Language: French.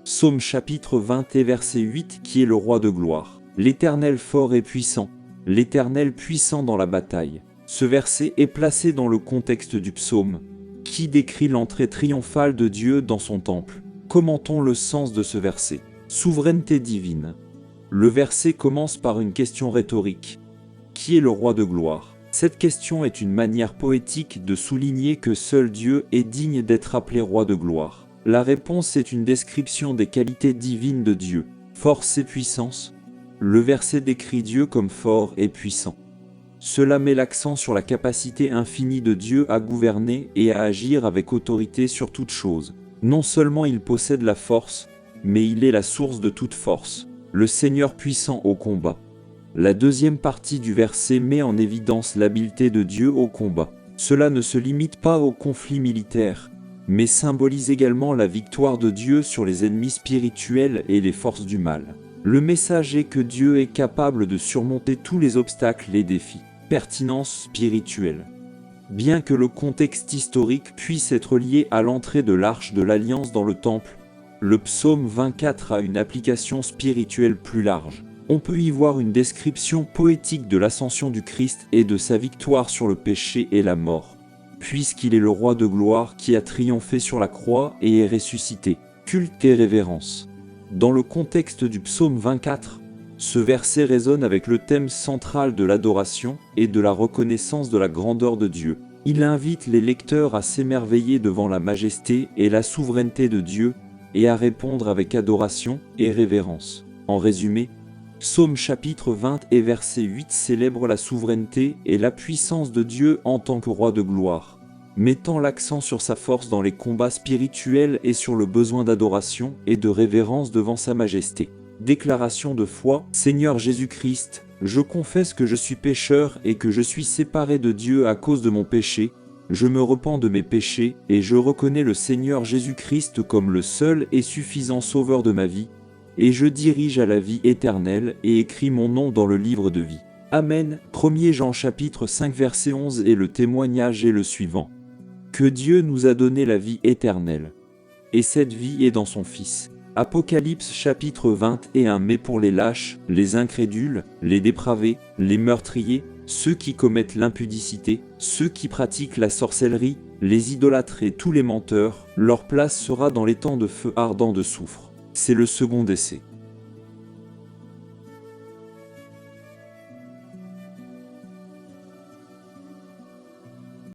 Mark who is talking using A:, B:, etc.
A: Psaume chapitre 20 et verset 8 qui est le roi de gloire. L'Éternel fort et puissant, l'Éternel puissant dans la bataille. Ce verset est placé dans le contexte du psaume, qui décrit l'entrée triomphale de Dieu dans son temple. Commentons le sens de ce verset. Souveraineté divine. Le verset commence par une question rhétorique. Qui est le roi de gloire? Cette question est une manière poétique de souligner que seul Dieu est digne d'être appelé roi de gloire. La réponse est une description des qualités divines de Dieu, force et puissance. Le verset décrit Dieu comme fort et puissant. Cela met l'accent sur la capacité infinie de Dieu à gouverner et à agir avec autorité sur toute chose. Non seulement il possède la force, mais il est la source de toute force, le Seigneur puissant au combat. La deuxième partie du verset met en évidence l'habileté de Dieu au combat. Cela ne se limite pas aux conflits militaires, mais symbolise également la victoire de Dieu sur les ennemis spirituels et les forces du mal. Le message est que Dieu est capable de surmonter tous les obstacles et défis. Pertinence spirituelle. Bien que le contexte historique puisse être lié à l'entrée de l'Arche de l'Alliance dans le Temple, le psaume 24 a une application spirituelle plus large. On peut y voir une description poétique de l'ascension du Christ et de sa victoire sur le péché et la mort, puisqu'il est le roi de gloire qui a triomphé sur la croix et est ressuscité. Culte et révérence. Dans le contexte du psaume 24, ce verset résonne avec le thème central de l'adoration et de la reconnaissance de la grandeur de Dieu. Il invite les lecteurs à s'émerveiller devant la majesté et la souveraineté de Dieu et à répondre avec adoration et révérence. En résumé, Psaume chapitre 20 et verset 8 célèbre la souveraineté et la puissance de Dieu en tant que roi de gloire, mettant l'accent sur sa force dans les combats spirituels et sur le besoin d'adoration et de révérence devant sa majesté. Déclaration de foi. Seigneur Jésus-Christ, je confesse que je suis pécheur et que je suis séparé de Dieu à cause de mon péché. Je me repens de mes péchés et je reconnais le Seigneur Jésus-Christ comme le seul et suffisant sauveur de ma vie. Et je dirige à la vie éternelle et écris mon nom dans le livre de vie. Amen. 1 Jean chapitre 5 verset 11 et le témoignage est le suivant. Que Dieu nous a donné la vie éternelle. Et cette vie est dans son Fils. Apocalypse chapitre 21. Mais pour les lâches, les incrédules, les dépravés, les meurtriers, ceux qui commettent l'impudicité, ceux qui pratiquent la sorcellerie, les idolâtres et tous les menteurs, leur place sera dans les temps de feu ardent de soufre. C'est le second décès.